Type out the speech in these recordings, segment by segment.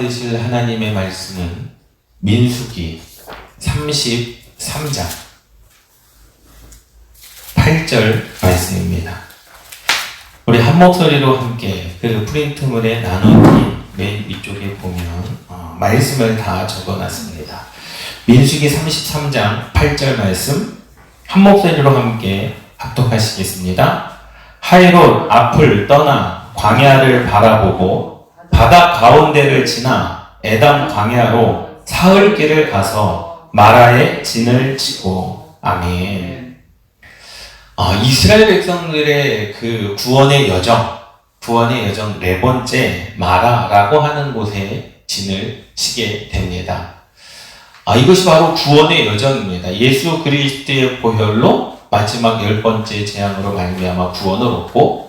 되실 하나님의 말씀은 민수기 33장 8절 말씀입니다. 우리 한 목소리로 함께 그 프린트물에 나누기 맨 위쪽에 보면 말씀을 다 적어놨습니다. 민수기 33장 8절 말씀 한 목소리로 함께 합독하시겠습니다. 하이롯 앞을 떠나 광야를 바라보고 바다 가운데를 지나 에담 광야로 사흘길을 가서 마라의 진을 치고. 아멘. 이스라엘 백성들의 그 구원의 여정 네 번째 마라라고 하는 곳에 진을 치게 됩니다. 이것이 바로 구원의 여정입니다. 예수 그리스도의 보혈로 마지막 10번째 재앙으로 말미암아 구원을 얻고,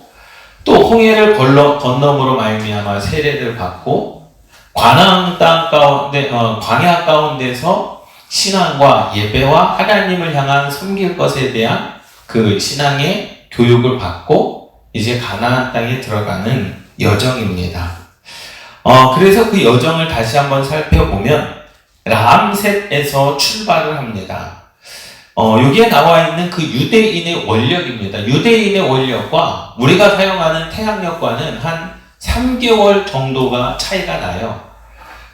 또 홍해를 건너므로 말미암아 세례를 받고, 가나안 땅 가운데 광야 가운데서 신앙과 예배와 하나님을 향한 섬길 것에 대한 그 신앙의 교육을 받고 이제 가나안 땅에 들어가는 여정입니다. 그래서 그 여정을 다시 한번 살펴보면 람셋에서 출발을 합니다. 여기에 나와 있는 그 유대인의 원력입니다. 유대인의 원력과 우리가 사용하는 태양력과는 한 3개월 정도가 차이가 나요.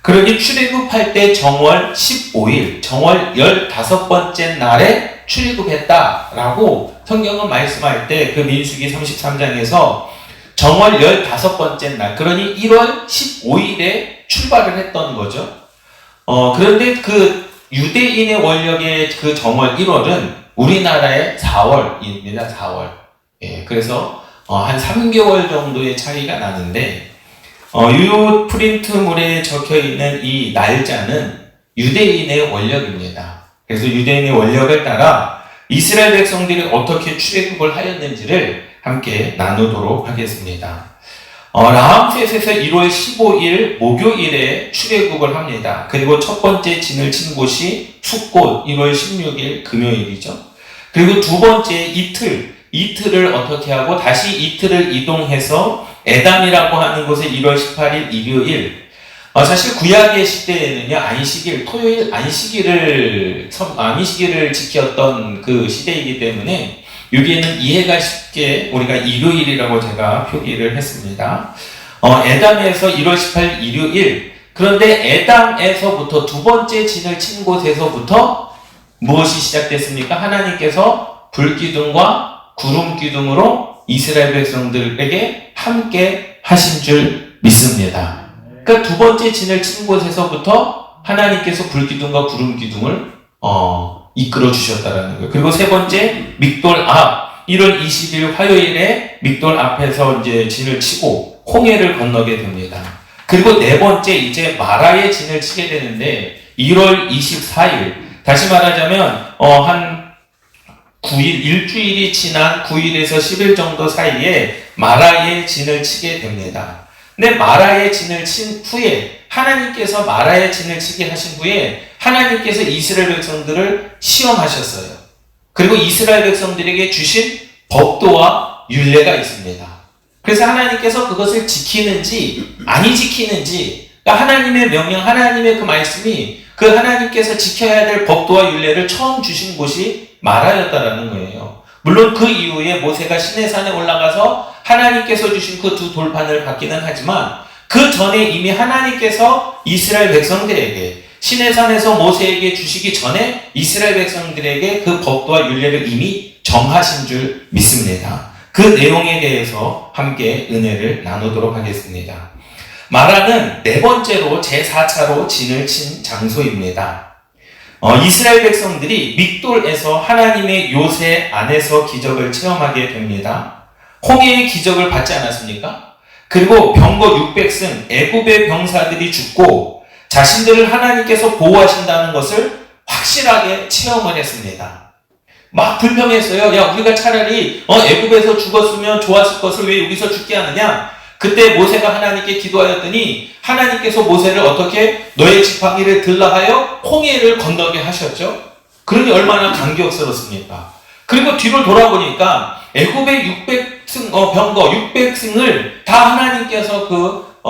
그러니 출애굽할 때 정월 15일, 정월 15번째 날에 출애굽했다라고 성경은 말씀할 때 그 민수기 33장에서 정월 15번째 날, 그러니 1월 15일에 출발을 했던 거죠. 그런데 그 유대인의 원력의 그 정월 1월은 우리나라의 4월입니다. 4월. 예, 그래서 한 3개월 정도의 차이가 나는데, 이 프린트물에 적혀있는 이 날짜는 유대인의 원력입니다. 그래서 유대인의 원력을 따라 이스라엘 백성들이 어떻게 출애굽을 하였는지를 함께 나누도록 하겠습니다. 람셋에서 1월 15일 목요일에 출애굽을 합니다. 그리고 첫 번째 진을 친 곳이 숫꽃 1월 16일 금요일이죠. 그리고 두 번째 이틀을 어떻게 하고 다시 이틀을 이동해서 에담이라고 하는 곳에 1월 18일 일요일. 사실 구약의 시대에는요, 안식일, 토요일 안식일을 지켰던 그 시대이기 때문에 여기에는 이해가 쉽게 우리가 일요일이라고 제가 표기를 했습니다. 에담에서 1월 18일 일요일. 그런데 에담에서부터 두 번째 진을 친 곳에서부터 무엇이 시작됐습니까? 하나님께서 불기둥과 구름기둥으로 이스라엘 백성들에게 함께 하신 줄 믿습니다. 그러니까 두 번째 진을 친 곳에서부터 하나님께서 불기둥과 구름기둥을 이끌어 주셨다라는 거예요. 그리고 세 번째 믹돌 앞 1월 20일 화요일에 믹돌 앞에서 이제 진을 치고 홍해를 건너게 됩니다. 그리고 네 번째 이제 마라의 진을 치게 되는데 1월 24일, 다시 말하자면 한 9일, 일주일이 지난 9일에서 10일 정도 사이에 마라의 진을 치게 됩니다. 근데 마라의 진을 친 후에 하나님께서 마라의 진을 치게 하신 후에 하나님께서 이스라엘 백성들을 시험하셨어요. 그리고 이스라엘 백성들에게 주신 법도와 율례가 있습니다. 그래서 하나님께서 그것을 지키는지 아니 지키는지, 그러니까 하나님의 명령, 하나님의 그 말씀이 그 하나님께서 지켜야 될 법도와 율례를 처음 주신 곳이 마라였다라는 거예요. 물론 그 이후에 모세가 시내산에 올라가서 하나님께서 주신 그 두 돌판을 받기는 하지만 그 전에 이미 하나님께서 이스라엘 백성들에게 시내산에서 모세에게 주시기 전에 이스라엘 백성들에게 그 법도와 율례를 이미 정하신 줄 믿습니다. 그 내용에 대해서 함께 은혜를 나누도록 하겠습니다. 마라는 네 번째로 제4차로 진을 친 장소입니다. 이스라엘 백성들이 믹돌에서 하나님의 요새 안에서 기적을 체험하게 됩니다. 홍해의 기적을 받지 않았습니까? 그리고 병거 600승, 애굽의 병사들이 죽고 자신들을 하나님께서 보호하신다는 것을 확실하게 체험을 했습니다. 막 불평했어요. 야, 우리가 차라리 애굽에서 죽었으면 좋았을 것을 왜 여기서 죽게 하느냐? 그때 모세가 하나님께 기도하였더니 하나님께서 모세를 어떻게 너의 지팡이를 들라 하여 홍해를 건너게 하셨죠. 그러니 얼마나 감격스럽습니까? 그리고 뒤로 돌아보니까 애굽의 600승 병거 600승을 다 하나님께서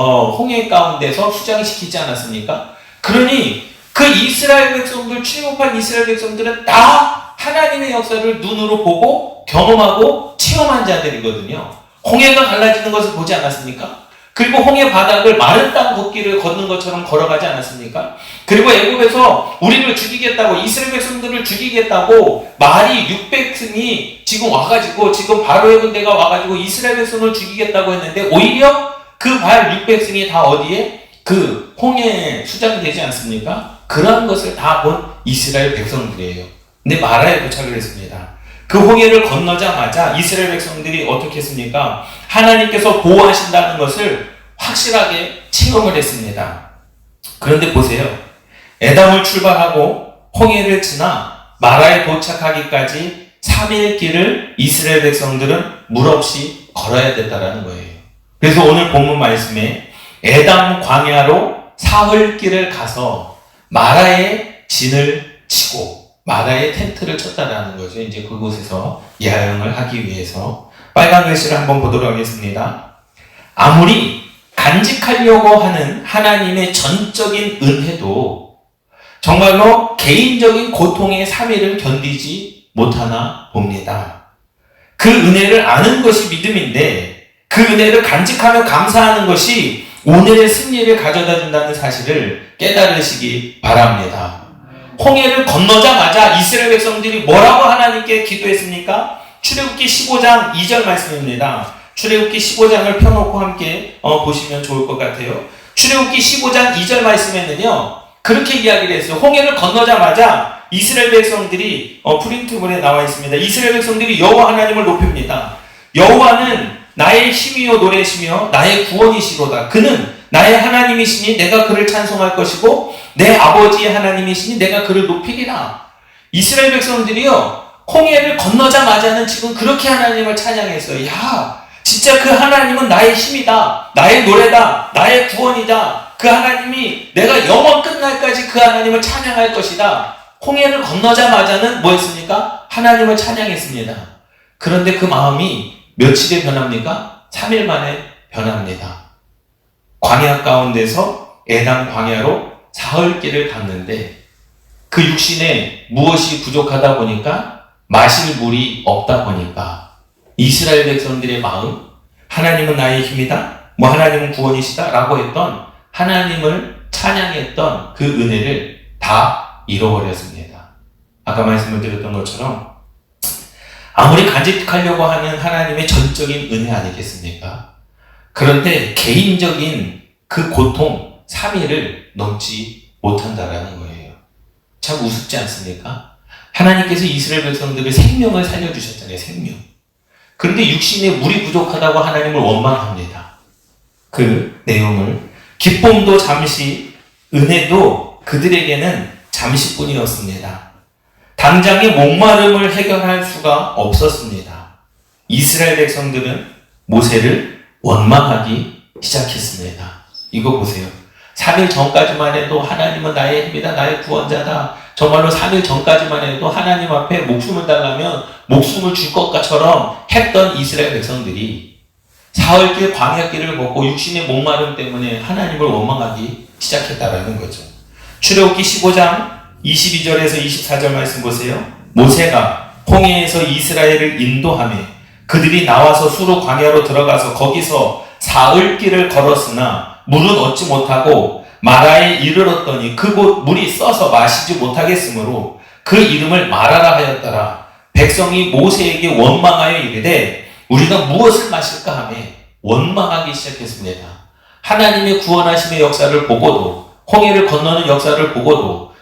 홍해 가운데서 수장시키지 않았습니까? 그러니 그 이스라엘 백성들, 출애굽한 이스라엘 백성들은 다 하나님의 역사를 눈으로 보고 경험하고 체험한 자들이거든요. 홍해가 갈라지는 것을 보지 않았습니까? 그리고 홍해 바닥을 마른 땅 걷기를 걷는 것처럼 걸어가지 않았습니까? 그리고 애굽에서 우리를 죽이겠다고, 이스라엘 백성들을 죽이겠다고 말이 600승이 지금 와가지고, 지금 바로의 군대가 와가지고 이스라엘 백성을 죽이겠다고 했는데 오히려 그 말 600승이 다 어디에? 그 홍해에 수장되지 않습니까? 그러한 것을 다 본 이스라엘 백성들이에요. 근데 마라에 도착을 했습니다. 그 홍해를 건너자마자 이스라엘 백성들이 어떻게 했습니까? 하나님께서 보호하신다는 것을 확실하게 체험을 했습니다. 그런데 보세요. 에담을 출발하고 홍해를 지나 마라에 도착하기까지 3일 길을 이스라엘 백성들은 물 없이 걸어야 됐다라는 거예요. 그래서 오늘 본문 말씀에 에담 광야로 사흘 길을 가서 마라에 진을 치고 마라에 텐트를 쳤다라는 거죠. 이제 그곳에서 야영을 하기 위해서. 빨간 글씨를 한번 보도록 하겠습니다. 아무리 간직하려고 하는 하나님의 전적인 은혜도 정말로 개인적인 고통의 3일을 견디지 못하나 봅니다. 그 은혜를 아는 것이 믿음인데 그 은혜를 간직하며 감사하는 것이 오늘의 승리를 가져다 준다는 사실을 깨달으시기 바랍니다. 홍해를 건너자마자 이스라엘 백성들이 뭐라고 하나님께 기도했습니까? 출애굽기 15장 2절 말씀입니다. 출애굽기 15장을 펴놓고 함께 보시면 좋을 것 같아요. 출애굽기 15장 2절 말씀에는요, 그렇게 이야기를 했어요. 홍해를 건너자마자 이스라엘 백성들이 프린트물에 나와 있습니다. 이스라엘 백성들이 여호와 하나님을 높입니다. 여호와는 나의 힘이요 노래시며 나의 구원이시로다. 그는 나의 하나님이시니 내가 그를 찬송할 것이고 내 아버지의 하나님이시니 내가 그를 높이리라. 이스라엘 백성들이요, 홍해를 건너자마자는 지금 그렇게 하나님을 찬양했어요. 야, 진짜 그 하나님은 나의 힘이다, 나의 노래다, 나의 구원이다. 그 하나님이 내가 영원 끝날까지 그 하나님을 찬양할 것이다. 홍해를 건너자마자는 뭐 했습니까? 하나님을 찬양했습니다. 그런데 그 마음이 며칠에 변합니까? 3일 만에 변합니다. 광야 가운데서 에담 광야로 사흘 길을 갔는데 그 육신에 무엇이 부족하다 보니까 마실 물이 없다 보니까 이스라엘 백성들의 마음, 하나님은 나의 힘이다, 뭐 하나님은 구원이시다 라고 했던 하나님을 찬양했던 그 은혜를 다 잃어버렸습니다. 아까 말씀을 드렸던 것처럼 아무리 간직하려고 하는 하나님의 전적인 은혜 아니겠습니까? 그런데 개인적인 그 고통 3일을 넘지 못한다라는 거예요. 참 우습지 않습니까? 하나님께서 이스라엘 백성들의 생명을 살려주셨잖아요. 생명. 그런데 육신에 물이 부족하다고 하나님을 원망합니다. 그 내용을. 기쁨도 잠시, 은혜도 그들에게는 잠시뿐이었습니다. 당장의 목마름을 해결할 수가 없었습니다. 이스라엘 백성들은 모세를 원망하기 시작했습니다. 이거 보세요. 3일 전까지만 해도 하나님은 나의 힘이다, 나의 구원자다. 정말로 3일 전까지만 해도 하나님 앞에 목숨을 달라면 목숨을 줄 것처럼 했던 이스라엘 백성들이 사흘길 광야길을 걷고 육신의 목마름 때문에 하나님을 원망하기 시작했다라는 거죠. 출애굽기 15장 22절에서 24절 말씀 보세요. 모세가 홍해에서 이스라엘을 인도하며 그들이 나와서 수로 광야로 들어가서 거기서 사흘 길을 걸었으나 물은 얻지 못하고 마라에 이르렀더니 그곳 물이 써서 마시지 못하겠으므로 그 이름을 마라라 하였더라. 백성이 모세에게 원망하여 이르되 우리가 무엇을 마실까 하며 원망하기 시작했습니다. 하나님의 구원하심의 역사를 보고도, 홍해를 건너는 역사를 보고도,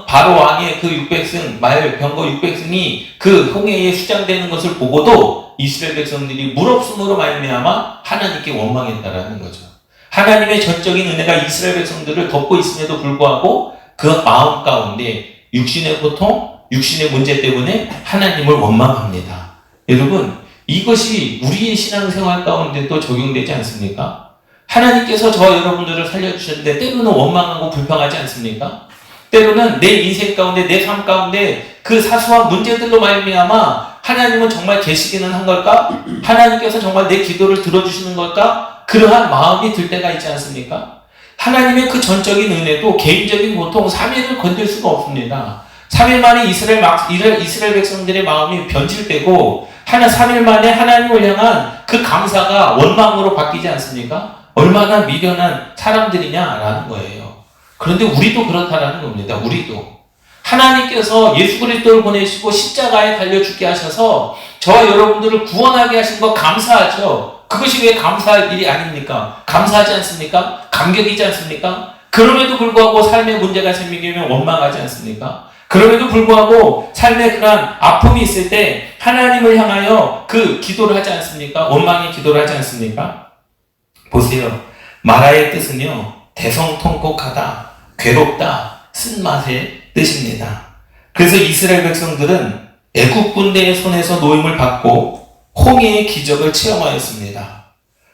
바로 왕의 그 600승, 말 병거 600승이 그 홍해에 수장되는 것을 보고도 이스라엘 백성들이 물 없음으로 말미암아 하나님께 원망했다라는 거죠. 하나님의 전적인 은혜가 이스라엘 백성들을 덮고 있음에도 불구하고 그 마음 가운데 육신의 고통, 육신의 문제 때문에 하나님을 원망합니다. 여러분, 이것이 우리의 신앙생활 가운데도 적용되지 않습니까? 하나님께서 저와 여러분들을 살려주셨는데 때로는 원망하고 불평하지 않습니까? 때로는 내 인생 가운데, 내 삶 가운데 그 사소한 문제들로 말미암아 하나님은 정말 계시기는 한 걸까? 하나님께서 정말 내 기도를 들어주시는 걸까? 그러한 마음이 들 때가 있지 않습니까? 하나님의 그 전적인 은혜도 개인적인 고통 3일을 건들 수가 없습니다. 3일 만에 이스라엘 백성들의 마음이 변질되고 3일 만에 하나님을 향한 그 감사가 원망으로 바뀌지 않습니까? 얼마나 미련한 사람들이냐라는 거예요. 그런데 우리도 그렇다라는 겁니다. 우리도. 하나님께서 예수 그리스도를 보내시고 십자가에 달려 죽게 하셔서 저와 여러분들을 구원하게 하신 거 감사하죠. 그것이 왜 감사할 일이 아닙니까? 감사하지 않습니까? 감격이지 않습니까? 그럼에도 불구하고 삶에 문제가 생기면 원망하지 않습니까? 그럼에도 불구하고 삶에 그런 아픔이 있을 때 하나님을 향하여 그 기도를 하지 않습니까? 원망의 기도를 하지 않습니까? 보세요. 마라의 뜻은요, 대성통곡하다, 괴롭다, 쓴맛의 뜻입니다. 그래서 이스라엘 백성들은 애굽 군대의 손에서 노임을 받고 홍해의 기적을 체험하였습니다.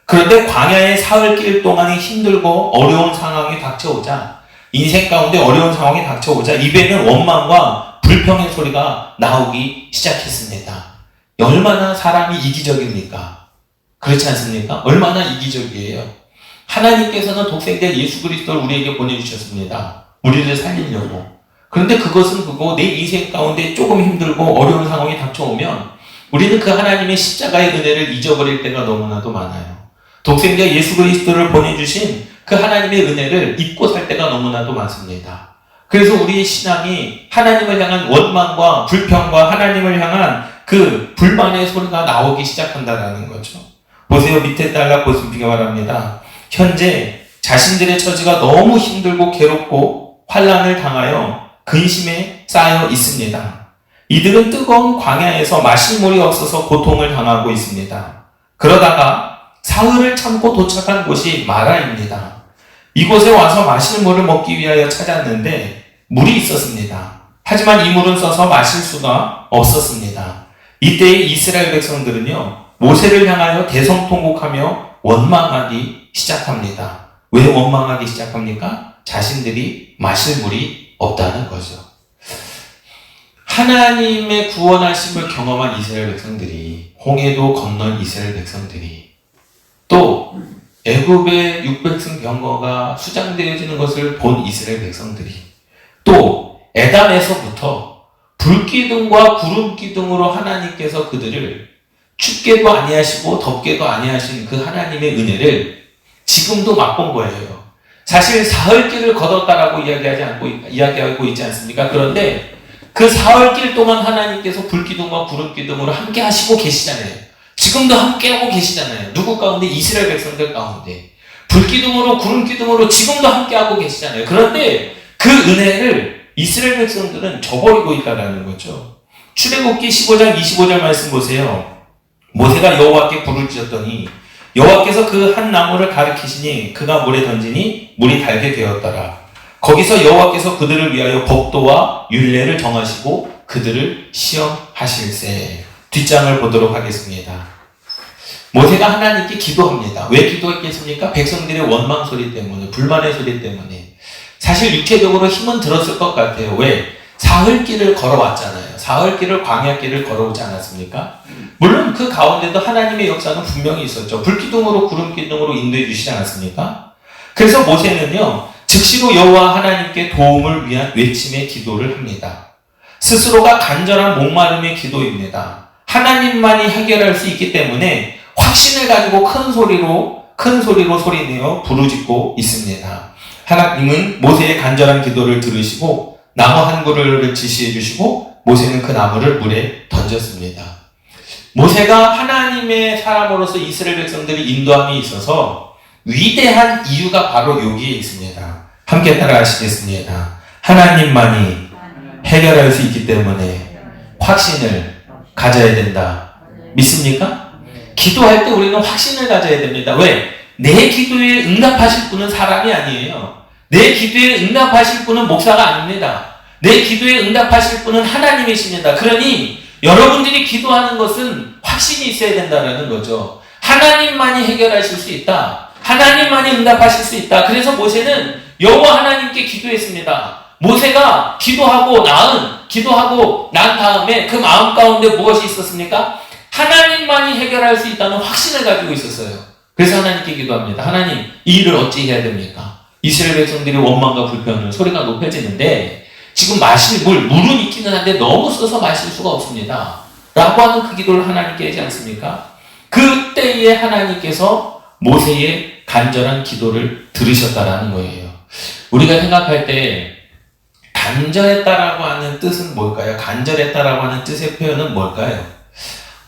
그런데 광야의 사흘길 동안이 힘들고 어려운 상황이 닥쳐오자, 인생 가운데 어려운 상황이 닥쳐오자 입에는 원망과 불평의 소리가 나오기 시작했습니다. 얼마나 사람이 이기적입니까? 그렇지 않습니까? 얼마나 이기적이에요. 하나님께서는 독생자 예수 그리스도를 우리에게 보내주셨습니다. 우리를 살리려고. 그런데 그것은 그거 내 인생 가운데 조금 힘들고 어려운 상황이 닥쳐오면 우리는 그 하나님의 십자가의 은혜를 잊어버릴 때가 너무나도 많아요. 독생자 예수 그리스도를 보내주신 그 하나님의 은혜를 잊고 살 때가 너무나도 많습니다. 그래서 우리의 신앙이 하나님을 향한 원망과 불평과 하나님을 향한 그 불만의 소리가 나오기 시작한다는 거죠. 보세요. 밑에 달라 보시기 바랍니다. 현재 자신들의 처지가 너무 힘들고 괴롭고 환난을 당하여 근심에 쌓여 있습니다. 이들은 뜨거운 광야에서 마실 물이 없어서 고통을 당하고 있습니다. 그러다가 사흘을 참고 도착한 곳이 마라입니다. 이곳에 와서 마실 물을 먹기 위하여 찾았는데 물이 있었습니다. 하지만 이 물은 써서 마실 수가 없었습니다. 이때의 이스라엘 백성들은요, 모세를 향하여 대성통곡하며 원망하기 시작합니다. 왜 원망하기 시작합니까? 자신들이 마실 물이 없다는 거죠. 하나님의 구원하심을 경험한 이스라엘 백성들이, 홍해도 건넌 이스라엘 백성들이, 또 애굽의 600승 병거가 수장되어지는 것을 본 이스라엘 백성들이, 또 에담에서부터 불기둥과 구름기둥으로 하나님께서 그들을 춥게도 아니하시고 덥게도 아니하신 그 하나님의 은혜를 지금도 맛본 거예요. 사실 사흘길을 걷었다라고 이야기하고 있지 않습니까? 그런데 그 사흘길 동안 하나님께서 불기둥과 구름기둥으로 함께 하시고 계시잖아요. 지금도 함께하고 계시잖아요. 누구 가운데? 이스라엘 백성들 가운데. 불기둥으로 구름기둥으로 지금도 함께하고 계시잖아요. 그런데 그 은혜를 이스라엘 백성들은 저버리고 있다는 거죠. 출애굽기 15장 25절 말씀 보세요. 모세가 여호와께 불을 지었더니 여호와께서 그 한 나무를 가리키시니 그가 물에 던지니 물이 달게 되었더라. 거기서 여호와께서 그들을 위하여 법도와 율례를 정하시고 그들을 시험하실세. 뒷장을 보도록 하겠습니다. 모세가 하나님께 기도합니다. 왜 기도했겠습니까? 백성들의 원망 소리 때문에, 불만의 소리 때문에. 사실 육체적으로 힘은 들었을 것 같아요. 왜? 사흘길을 걸어왔잖아요. 사흘길을, 광야길을 걸어오지 않았습니까? 물론 그 가운데도 하나님의 역사는 분명히 있었죠. 불기둥으로 구름기둥으로 인도해 주시지 않았습니까? 그래서 모세는요, 즉시로 여호와 하나님께 도움을 위한 외침의 기도를 합니다. 스스로가 간절한 목마름의 기도입니다. 하나님만이 해결할 수 있기 때문에 확신을 가지고 큰 소리로 소리내어 부르짖고 있습니다. 하나님은 모세의 간절한 기도를 들으시고 나무 한 그루를 지시해 주시고 모세는 그 나무를 물에 던졌습니다. 모세가 하나님의 사람으로서 이스라엘 백성들이 인도함이 있어서 위대한 이유가 바로 여기에 있습니다. 함께 따라 하시겠습니다. 하나님만이 해결할 수 있기 때문에 확신을 가져야 된다. 믿습니까? 기도할 때 우리는 확신을 가져야 됩니다. 왜? 내 기도에 응답하실 분은 사람이 아니에요. 내 기도에 응답하실 분은 목사가 아닙니다. 내 기도에 응답하실 분은 하나님이십니다. 그러니 여러분들이 기도하는 것은 확신이 있어야 된다는 거죠. 하나님만이 해결하실 수 있다. 하나님만이 응답하실 수 있다. 그래서 모세는 여호와 하나님께 기도했습니다. 모세가 기도하고 난 다음에 그 마음 가운데 무엇이 있었습니까? 하나님만이 해결할 수 있다는 확신을 가지고 있었어요. 그래서 하나님께 기도합니다. 하나님, 이 일을 어찌 해야 됩니까? 이스라엘 백성들이 원망과 불평을 소리가 높아지는데 지금 마실 물은 있기는 한데 너무 써서 마실 수가 없습니다. 라고 하는 그 기도를 하나님께 하지 않습니까? 그때에 하나님께서 모세의 간절한 기도를 들으셨다라는 거예요. 우리가 생각할 때 간절했다라고 하는 뜻은 뭘까요? 간절했다라고 하는 뜻의 표현은 뭘까요?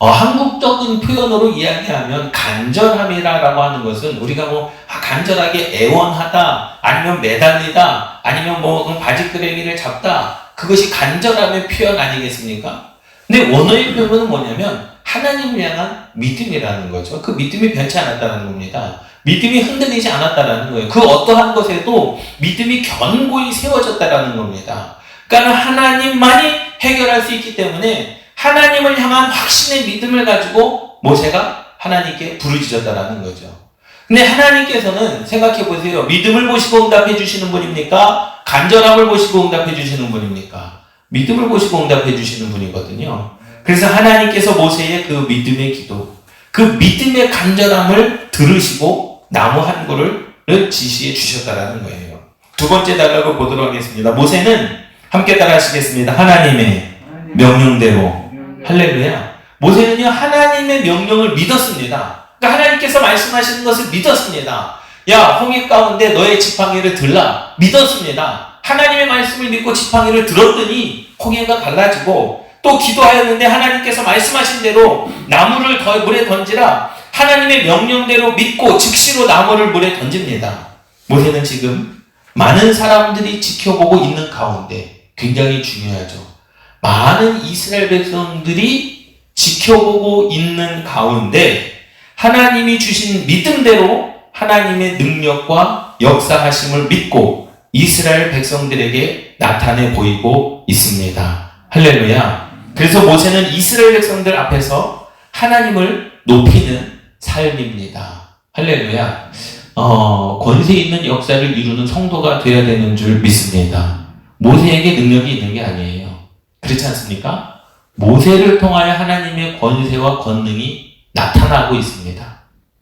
한국적인 표현으로 이야기하면 간절함이라고 하는 것은 우리가 간절하게 애원하다, 아니면 매달리다, 아니면 바지끄레기를 잡다, 그것이 간절함의 표현 아니겠습니까? 근데 원어의 표현은 뭐냐면 하나님을 향한 믿음이라는 거죠. 그 믿음이 변치 않았다는 겁니다. 믿음이 흔들리지 않았다라는 거예요. 그 어떠한 것에도 믿음이 견고히 세워졌다라는 겁니다. 그러니까 하나님만이 해결할 수 있기 때문에 하나님을 향한 확신의 믿음을 가지고 모세가 하나님께 부르짖었다라는 거죠. 근데 하나님께서는 생각해 보세요. 믿음을 보시고 응답해 주시는 분입니까? 간절함을 보시고 응답해 주시는 분입니까? 믿음을 보시고 응답해 주시는 분이거든요. 그래서 하나님께서 모세의 그 믿음의 기도, 그 믿음의 간절함을 들으시고 나무 한 그루를 지시해 주셨다라는 거예요. 두 번째 단락을 보도록 하겠습니다. 모세는 함께 따라하시겠습니다. 하나님의 명령대로. 할렐루야. 모세는요, 하나님의 명령을 믿었습니다. 그러니까 하나님께서 말씀하시는 것을 믿었습니다. 야, 홍해 가운데 너의 지팡이를 들라. 믿었습니다. 하나님의 말씀을 믿고 지팡이를 들었더니 홍해가 갈라지고, 또 기도하였는데 하나님께서 말씀하신 대로 나무를 물에 던지라. 하나님의 명령대로 믿고 즉시로 나무를 물에 던집니다. 모세는 지금 많은 사람들이 지켜보고 있는 가운데, 굉장히 중요하죠. 많은 이스라엘 백성들이 지켜보고 있는 가운데 하나님이 주신 믿음대로 하나님의 능력과 역사하심을 믿고 이스라엘 백성들에게 나타내 보이고 있습니다. 할렐루야. 그래서 모세는 이스라엘 백성들 앞에서 하나님을 높이는 삶입니다. 할렐루야. 권세 있는 역사를 이루는 성도가 되어야 되는 줄 믿습니다. 모세에게 능력이 있는 게 아니에요. 그렇지 않습니까? 모세를 통하여 하나님의 권세와 권능이 나타나고 있습니다.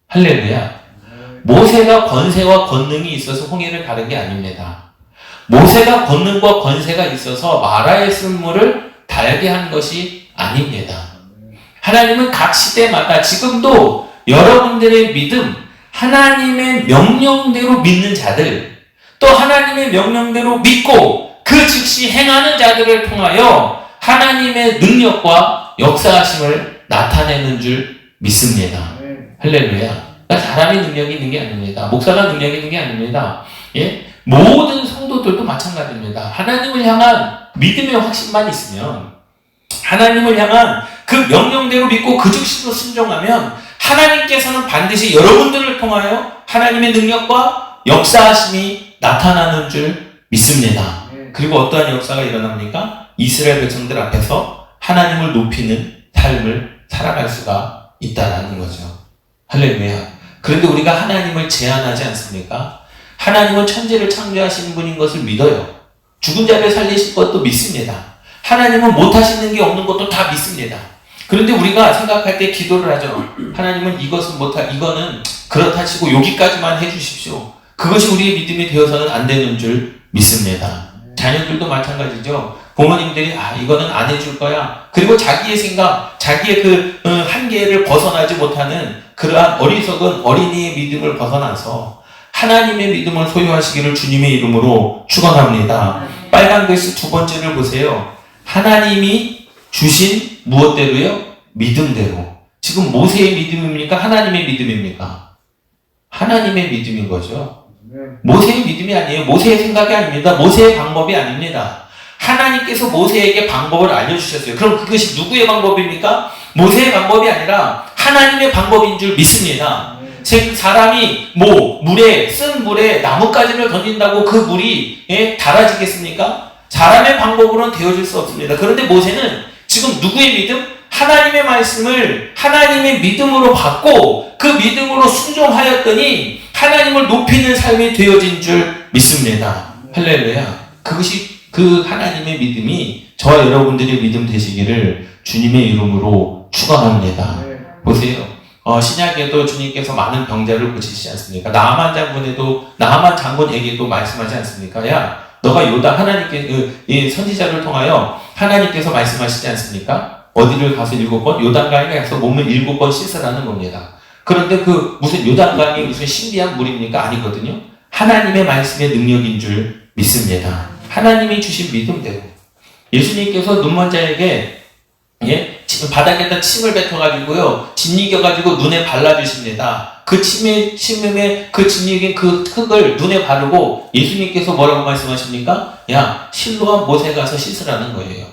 할렐루야. 모세가 권세와 권능이 있어서 홍해를 가른 게 아닙니다. 모세가 권능과 권세가 있어서 마라의 쓴물을 달게 한 것이 아닙니다. 하나님은 각 시대마다 지금도 여러분들의 믿음, 하나님의 명령대로 믿는 자들, 또 하나님의 명령대로 믿고 그 즉시 행하는 자들을 통하여 하나님의 능력과 역사하심을 나타내는 줄 믿습니다. 할렐루야. 그러니까 사람이 능력이 있는 게 아닙니다. 목사가 능력이 있는 게 아닙니다. 예? 모든 성도들도 마찬가지입니다. 하나님을 향한 믿음의 확신만 있으면, 하나님을 향한 그 명령대로 믿고 그 즉시로 순종하면 하나님께서는 반드시 여러분들을 통하여 하나님의 능력과 역사하심이 나타나는 줄 믿습니다. 그리고 어떠한 역사가 일어납니까? 이스라엘 백성들 앞에서 하나님을 높이는 삶을 살아갈 수가 있다는 거죠. 할렐루야. 그런데 우리가 하나님을 제한하지 않습니까? 하나님은 천지를 창조하시는 분인 것을 믿어요. 죽은 자를 살리실 것도 믿습니다. 하나님은 못하시는 게 없는 것도 다 믿습니다. 그런데 우리가 생각할 때 기도를 하죠. 하나님은 이거는 그렇다 치고 여기까지만 해주십시오. 그것이 우리의 믿음이 되어서는 안 되는 줄 믿습니다. 자녀들도 마찬가지죠. 부모님들이 이거는 안 해줄 거야. 그리고 자기의 생각, 자기의 그 한계를 벗어나지 못하는 그러한 어리석은 어린이의 믿음을 벗어나서 하나님의 믿음을 소유하시기를 주님의 이름으로 축원합니다. 빨간 글씨 두 번째를 보세요. 하나님이 주신 무엇대로요? 믿음대로. 지금 모세의 믿음입니까? 하나님의 믿음입니까? 하나님의 믿음인 거죠. 모세의 믿음이 아니에요. 모세의 생각이 아닙니다. 모세의 방법이 아닙니다. 하나님께서 모세에게 방법을 알려주셨어요. 그럼 그것이 누구의 방법입니까? 모세의 방법이 아니라 하나님의 방법인 줄 믿습니다. 사람이 쓴 물에 나뭇가지를 던진다고 그 물이 달아지겠습니까? 사람의 방법으로는 되어질 수 없습니다. 그런데 모세는 지금 누구의 믿음? 하나님의 말씀을 하나님의 믿음으로 받고 그 믿음으로 순종하였더니 하나님을 높이는 삶이 되어진 줄 믿습니다. 할렐루야. 그것이 그 하나님의 믿음이 저와 여러분들의 믿음 되시기를 주님의 이름으로 축원합니다. 보세요. 신약에도 주님께서 많은 병자를 고치시지 않습니까? 나아만 장군에게도 말씀하지 않습니까? 야, 너가 하나님께 선지자를 통하여 하나님께서 말씀하시지 않습니까? 어디를 가서 7번 요단강에 가서 몸을 7번 씻으라는 겁니다. 그런데 무슨 요단강이 무슨 신비한 물입니까? 아니거든요. 하나님의 말씀의 능력인 줄 믿습니다. 하나님이 주신 믿음대로 예수님께서 눈먼 자에게 바닥에다 침을 뱉어가지고요, 짓이겨가지고 눈에 발라주십니다. 그 침음에 그 짓이긴 그 흙을 눈에 바르고 예수님께서 뭐라고 말씀하십니까? 야, 실로암 못에 가서 씻으라는 거예요.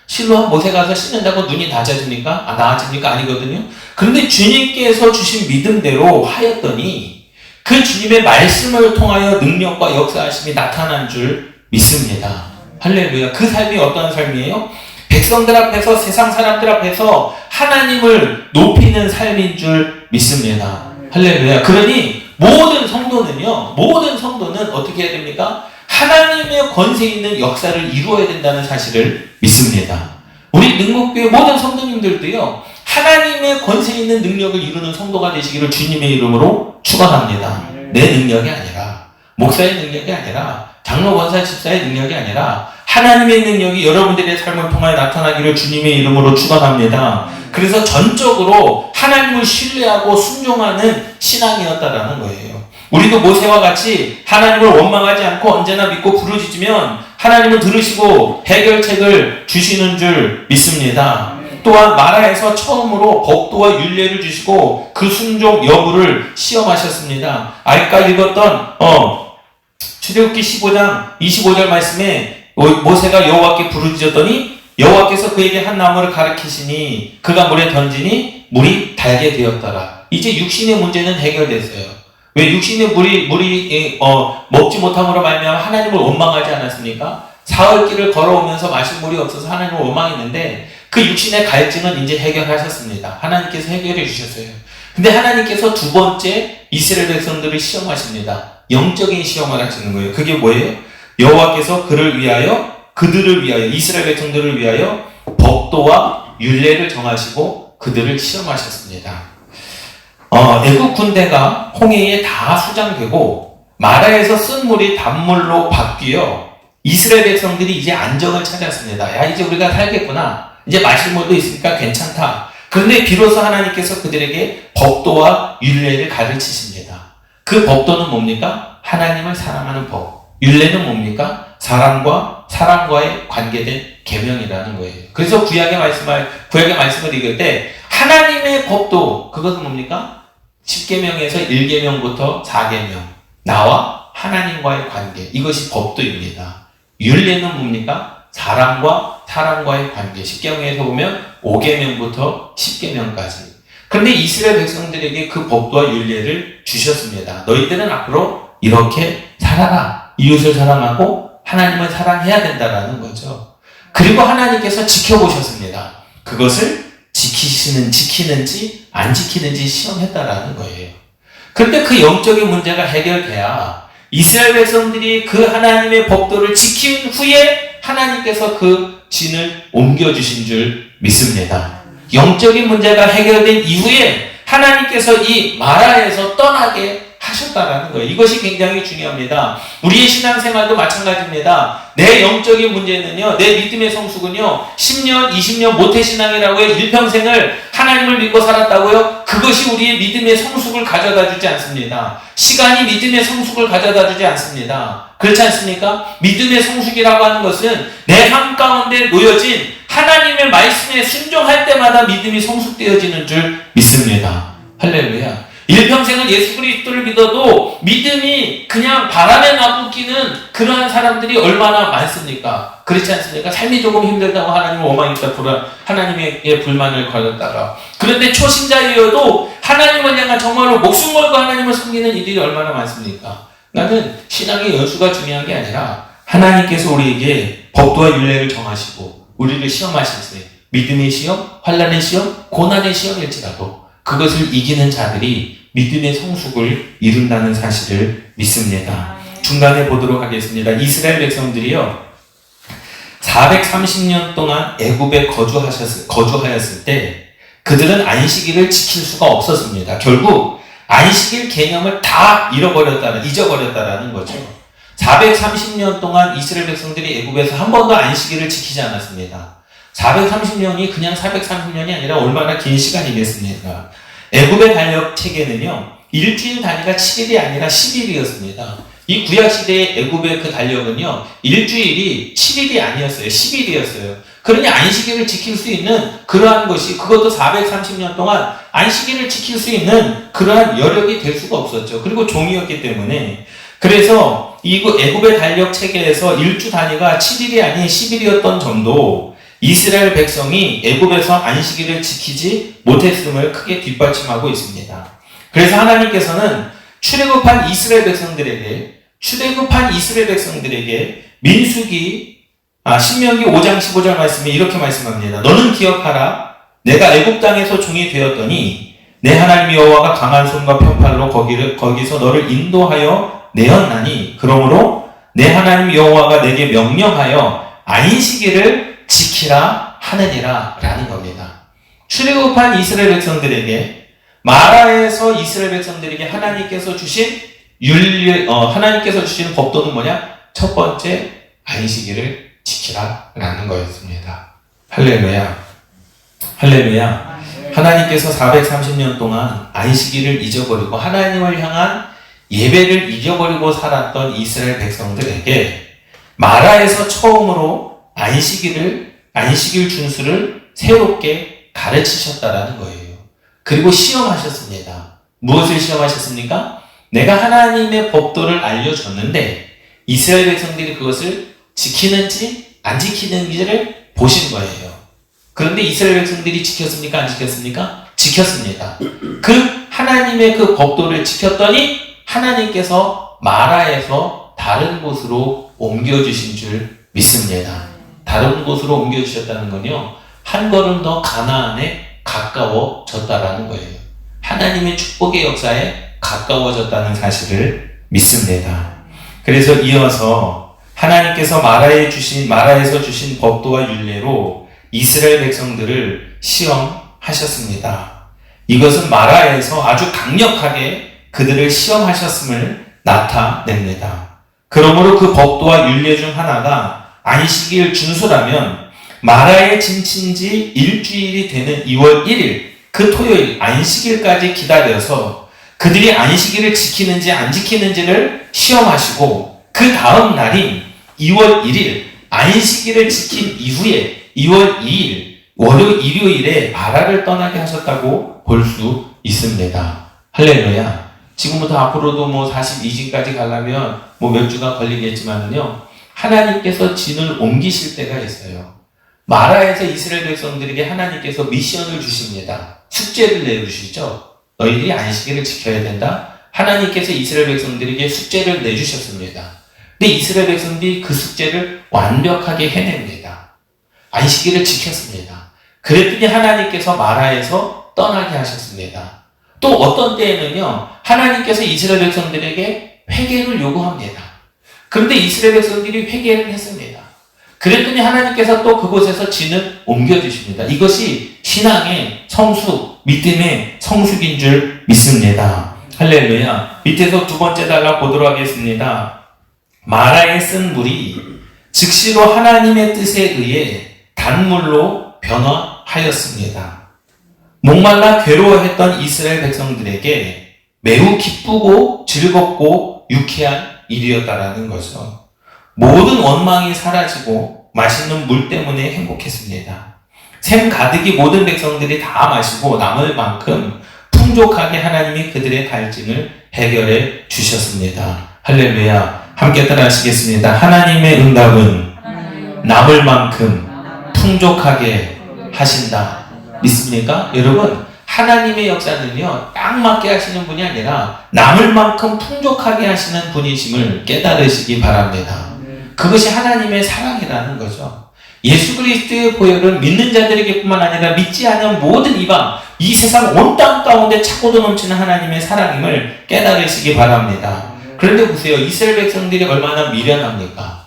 실로암 못에 가서 씻는다고 눈이 나아집니까? 나아집니까? 아니거든요. 그런데 주님께서 주신 믿음대로 하였더니 그 주님의 말씀을 통하여 능력과 역사하심이 나타난 줄 믿습니다. 할렐루야. 그 삶이 어떠한 삶이에요? 백성들 앞에서, 세상 사람들 앞에서 하나님을 높이는 삶인 줄 믿습니다. 할렐루야. 그러니 모든 성도는 어떻게 해야 됩니까? 하나님의 권세 있는 역사를 이루어야 된다는 사실을 믿습니다. 우리 능곡교회 모든 성도님들도요, 하나님의 권세 있는 능력을 이루는 성도가 되시기를 주님의 이름으로 축원합니다. 내 능력이 아니라, 목사의 능력이 아니라, 장로, 권사, 집사의 능력이 아니라 하나님의 능력이 여러분들의 삶을 통하여 나타나기를 주님의 이름으로 축원합니다. 그래서 전적으로 하나님을 신뢰하고 순종하는 신앙이었다라는 거예요. 우리도 모세와 같이 하나님을 원망하지 않고 언제나 믿고 부르짖으면 하나님은 들으시고 해결책을 주시는 줄 믿습니다. 또한 마라에서 처음으로 법도와 율례를 주시고 그 순종 여부를 시험하셨습니다. 아까 읽었던 출애굽기 15장 25절 말씀에 모세가 여호와께 부르짖었더니 여호와께서 그에게 한 나무를 가리키시니 그가 물에 던지니 물이 달게 되었더라. 이제 육신의 문제는 해결됐어요. 왜 육신의 물이 먹지 못함으로 말미암아 하나님을 원망하지 않았습니까? 사흘길을 걸어오면서 마실 물이 없어서 하나님을 원망했는데 그 육신의 갈증은 이제 해결하셨습니다. 하나님께서 해결해 주셨어요. 근데 하나님께서 두 번째 이스라엘 백성들을 시험하십니다. 영적인 시험을 하시는 거예요. 그게 뭐예요? 여호와께서 그들을 위하여 이스라엘 백성들을 위하여 법도와 율례를 정하시고 그들을 시험하셨습니다. 애국 군대가 홍해에 다 수장되고 마라에서 쓴 물이 단물로 바뀌어 이스라엘 백성들이 이제 안정을 찾았습니다. 야, 이제 우리가 살겠구나. 이제 마실 물도 있으니까 괜찮다. 그런데 비로소 하나님께서 그들에게 법도와 율례를 가르치십니다. 그 법도는 뭡니까? 하나님을 사랑하는 법. 율례는 뭡니까? 사람과의 관계된 계명이라는 거예요. 그래서 구약의 말씀을 읽을 때 하나님의 법도, 그것은 뭡니까? 10계명에서 1계명부터 4계명, 나와 하나님과의 관계, 이것이 법도입니다. 율례는 뭡니까? 사람과의 관계, 10계명에서 보면 5계명부터 10계명까지. 그런데 이스라엘 백성들에게 그 법도와 율례를 주셨습니다. 너희들은 앞으로 이렇게 살아라. 이웃을 사랑하고 하나님을 사랑해야 된다라는 거죠. 그리고 하나님께서 지켜보셨습니다. 그것을 지키는지 안 지키는지 시험했다라는 거예요. 그런데 그 영적인 문제가 해결돼야 이스라엘 백성들이 그 하나님의 법도를 지킨 후에 하나님께서 그 진을 옮겨주신 줄 믿습니다. 영적인 문제가 해결된 이후에 하나님께서 이 마라에서 떠나게 하셨다라는 거예요. 이것이 굉장히 중요합니다. 우리의 신앙생활도 마찬가지입니다. 내 영적인 문제는요, 내 믿음의 성숙은요, 10년, 20년 모태신앙이라고 해 일평생을 하나님을 믿고 살았다고요? 그것이 우리의 믿음의 성숙을 가져다 주지 않습니다. 시간이 믿음의 성숙을 가져다 주지 않습니다. 그렇지 않습니까? 믿음의 성숙이라고 하는 것은 내 삶 가운데 놓여진 하나님의 말씀에 순종할 때마다 믿음이 성숙되어지는 줄 믿습니다. 할렐루야. 일평생을 예수 그리스도를 믿어도 믿음이 그냥 바람에 놔붙기는 그러한 사람들이 얼마나 많습니까? 그렇지 않습니까? 삶이 조금 힘들다고 하나님을 원망했다, 하나님에게 불만을 걸었다가. 그런데 초신자이어도 하나님을 향한 정말로 목숨 걸고 하나님을 섬기는 이들이 얼마나 많습니까? 나는 신앙의 연수가 중요한 게 아니라 하나님께서 우리에게 법도와 율례를 정하시고 우리를 시험하실 때 믿음의 시험, 환난의 시험, 고난의 시험일지라도 그것을 이기는 자들이 믿음의 성숙을 이룬다는 사실을 믿습니다. 중간에 보도록 하겠습니다. 이스라엘 백성들이요, 430년 동안 애굽에 거주하였을 때 그들은 안식일을 지킬 수가 없었습니다. 결국 안식일 개념을 다 잊어버렸다라는 거죠. 430년 동안 이스라엘 백성들이 애굽에서 한 번도 안식일을 지키지 않았습니다. 430년이 그냥 430년이 아니라 얼마나 긴 시간이겠습니까? 애굽의 달력 체계는요, 일주일 단위가 7일이 아니라 10일이었습니다. 이 구약시대의 애굽의 그 달력은요, 일주일이 7일이 아니었어요. 10일이었어요. 그러니 안식일을 지킬 수 있는 그러한 것이, 그것도 430년 동안 안식일을 지킬 수 있는 그러한 여력이 될 수가 없었죠. 그리고 종이었기 때문에. 그래서 이 애굽의 달력 체계에서 일주 단위가 7일이 아닌 10일이었던 점도 이스라엘 백성이 애굽에서 안식일을 지키지 못했음을 크게 뒷받침하고 있습니다. 그래서 하나님께서는 출애굽한 이스라엘 백성들에게 신명기 5장 15절 말씀에 이렇게 말씀합니다. 너는 기억하라. 내가 애굽 땅에서 종이 되었더니 내 하나님 여호와가 강한 손과 편팔로 거기서 너를 인도하여 내었나니 그러므로 내 하나님 여호와가 내게 명령하여 안식일을 지키라 하느니라 라는 겁니다. 출애굽한 이스라엘 백성들에게, 마라에서 이스라엘 백성들에게 하나님께서 주신 법도는 뭐냐? 첫 번째, 안식일을 지키라 라는 거였습니다. 할렐루야. 할렐루야. 하나님께서 430년 동안 안식일을 잊어버리고 하나님을 향한 예배를 잊어버리고 살았던 이스라엘 백성들에게 마라에서 처음으로 안식일 준수를 새롭게 가르치셨다라는 거예요. 그리고 시험하셨습니다. 무엇을 시험하셨습니까? 내가 하나님의 법도를 알려줬는데 이스라엘 백성들이 그것을 지키는지 안 지키는지를 보신 거예요. 그런데 이스라엘 백성들이 지켰습니까? 안 지켰습니까? 지켰습니다. 그 하나님의 그 법도를 지켰더니 하나님께서 마라에서 다른 곳으로 옮겨주신 줄 믿습니다. 다른 곳으로 옮겨주셨다는 건요, 한 걸음 더 가나안에 가까워졌다라는 거예요. 하나님의 축복의 역사에 가까워졌다는 사실을 믿습니다. 그래서 이어서 하나님께서 마라에서 주신 법도와 율례로 이스라엘 백성들을 시험하셨습니다. 이것은 마라에서 아주 강력하게 그들을 시험하셨음을 나타냅니다. 그러므로 그 법도와 율례 중 하나가 안식일 준수라면 마라에 지친 지 일주일이 되는 2월 1일 그 토요일 안식일까지 기다려서 그들이 안식일을 지키는지 안 지키는지를 시험하시고 그 다음 날인 2월 1일 안식일을 지킨 이후에 2월 2일 일요일에 마라를 떠나게 하셨다고 볼 수 있습니다. 할렐루야. 지금부터 앞으로도 42진까지 가려면 몇 주가 걸리겠지만요, 하나님께서 진을 옮기실 때가 있어요. 마라에서 이스라엘 백성들에게 하나님께서 미션을 주십니다. 숙제를 내주시죠. 너희들이 안식일을 지켜야 된다. 하나님께서 이스라엘 백성들에게 숙제를 내주셨습니다. 근데 이스라엘 백성들이 그 숙제를 완벽하게 해냅니다. 안식일을 지켰습니다. 그랬더니 하나님께서 마라에서 떠나게 하셨습니다. 또 어떤 때에는요, 하나님께서 이스라엘 백성들에게 회개를 요구합니다. 그런데 이스라엘 백성들이 회개를 했습니다. 그랬더니 하나님께서 또 그곳에서 진을 옮겨주십니다. 이것이 신앙의 성숙, 믿음의 성숙인 줄 믿습니다. 할렐루야. 밑에서 두 번째 단락 보도록 하겠습니다. 마라에 쓴 물이 즉시로 하나님의 뜻에 의해 단물로 변화하였습니다. 목말라 괴로워했던 이스라엘 백성들에게 매우 기쁘고 즐겁고 유쾌한 일이었다라는 거죠. 모든 원망이 사라지고 맛있는 물 때문에 행복했습니다. 샘 가득이 모든 백성들이 다 마시고 남을 만큼 풍족하게 하나님이 그들의 갈증을 해결해 주셨습니다. 할렐루야. 함께 따라하시겠습니다. 하나님의 응답은 남을 만큼 풍족하게 하신다. 믿습니까? 여러분, 하나님의 역사는요, 딱 맞게 하시는 분이 아니라 남을 만큼 풍족하게 하시는 분이심을 깨달으시기 바랍니다. 그것이 하나님의 사랑이라는 거죠. 예수 그리스도의 보혈은 믿는 자들에게뿐만 아니라 믿지 않은 모든 이방, 이 세상 온 땅 가운데 차고도 넘치는 하나님의 사랑임을 깨달으시기 바랍니다. 그런데 보세요. 이스라엘 백성들이 얼마나 미련합니까?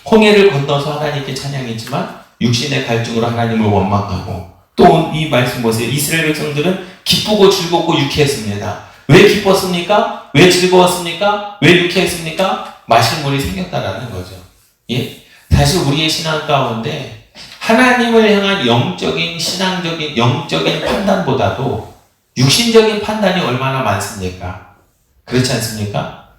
홍해를 건너서 하나님께 찬양했지만 육신의 갈증으로 하나님을 원망하고, 또 이 말씀 보세요. 이스라엘 백성들은 기쁘고 즐겁고 유쾌했습니다. 왜 기뻤습니까? 왜 즐거웠습니까? 왜 유쾌했습니까? 마실 물이 생겼다라는 거죠. 예? 사실 우리의 신앙 가운데 하나님을 향한 영적인, 신앙적인, 영적인 판단보다도 육신적인 판단이 얼마나 많습니까? 그렇지 않습니까?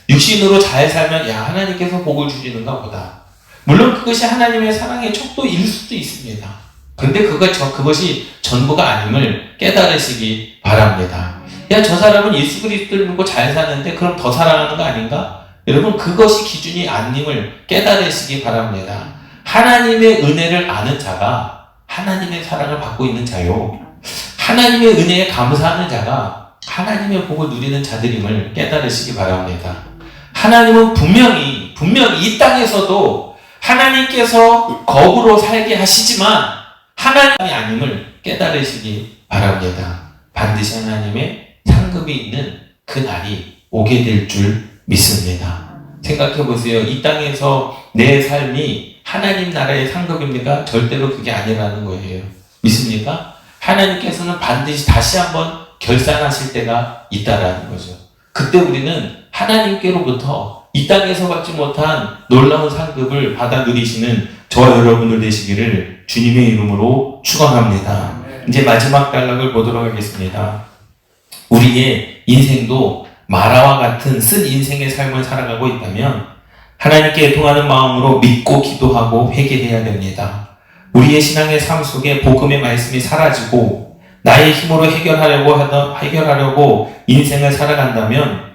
육신으로 잘 살면 야, 하나님께서 복을 주시는가 보다. 물론 그것이 하나님의 사랑의 척도일 수도 있습니다. 그런데 그것이 전부가 아님을 깨달으시기 바랍니다. 야, 저 사람은 예수 그리스도를 믿고 잘 사는데 그럼 더 사랑하는 거 아닌가? 여러분, 그것이 기준이 아님을 깨달으시기 바랍니다. 하나님의 은혜를 아는 자가 하나님의 사랑을 받고 있는 자요, 하나님의 은혜에 감사하는 자가 하나님의 복을 누리는 자들임을 깨달으시기 바랍니다. 하나님은 분명히 이 땅에서도 하나님께서 거부로 살게 하시지만 하나님이 아님을 깨달으시기 바랍니다. 반드시 하나님의 상급이 있는 그 날이 오게 될 줄 믿습니다. 생각해 보세요. 이 땅에서 내 삶이 하나님 나라의 상급입니까? 절대로 그게 아니라는 거예요. 믿습니까? 하나님께서는 반드시 다시 한번 결산하실 때가 있다라는 거죠. 그때 우리는 하나님께로부터 이 땅에서 받지 못한 놀라운 상급을 받아 누리시는 저와 여러분들 되시기를 주님의 이름으로 축원합니다. 이제 마지막 단락을 보도록 하겠습니다. 우리의 인생도 마라와 같은 쓴 인생의 삶을 살아가고 있다면 하나님께 애통하는 마음으로 믿고 기도하고 회개해야 됩니다. 우리의 신앙의 삶 속에 복음의 말씀이 사라지고 나의 힘으로 해결하려고 인생을 살아간다면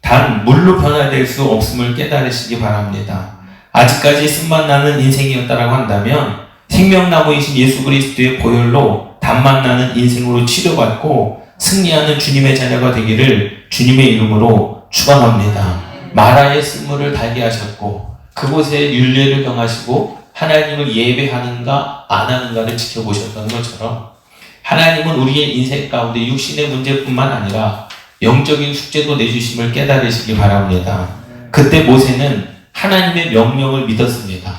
단 물로 변화될 수 없음을 깨달으시기 바랍니다. 아직까지 쓴맛 나는 인생이었다라고 한다면 생명나무이신 예수 그리스도의 보혈로 단맛 나는 인생으로 치료받고 승리하는 주님의 자녀가 되기를 주님의 이름으로 축원합니다. 마라의 쓴물을 달게 하셨고 그곳에 율례를 정하시고 하나님을 예배하는가 안 하는가를 지켜보셨던 것처럼 하나님은 우리의 인생 가운데 육신의 문제뿐만 아니라 영적인 숙제도 내주심을 깨달으시기 바랍니다. 그때 모세는 하나님의 명령을 믿었습니다.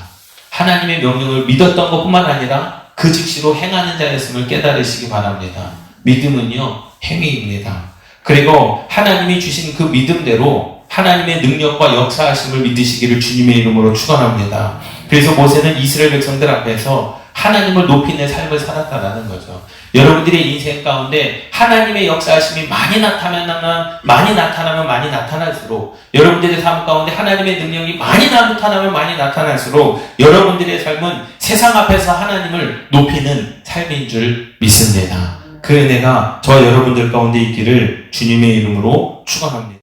하나님의 명령을 믿었던 것뿐만 아니라 그 즉시로 행하는 자였음을 깨달으시기 바랍니다. 믿음은요, 행위입니다. 그리고 하나님이 주신 그 믿음대로 하나님의 능력과 역사하심을 믿으시기를 주님의 이름으로 축원합니다. 그래서 모세는 이스라엘 백성들 앞에서 하나님을 높이는 삶을 살았다라는 거죠. 여러분들의 인생 가운데 하나님의 역사하심이 많이 나타나면 많이 나타날수록 여러분들의 삶 가운데 하나님의 능력이 많이 나타날수록 여러분들의 삶은 세상 앞에서 하나님을 높이는 삶인 줄 믿습니다. 그 은혜가 저와 여러분들 가운데 있기를 주님의 이름으로 축원합니다.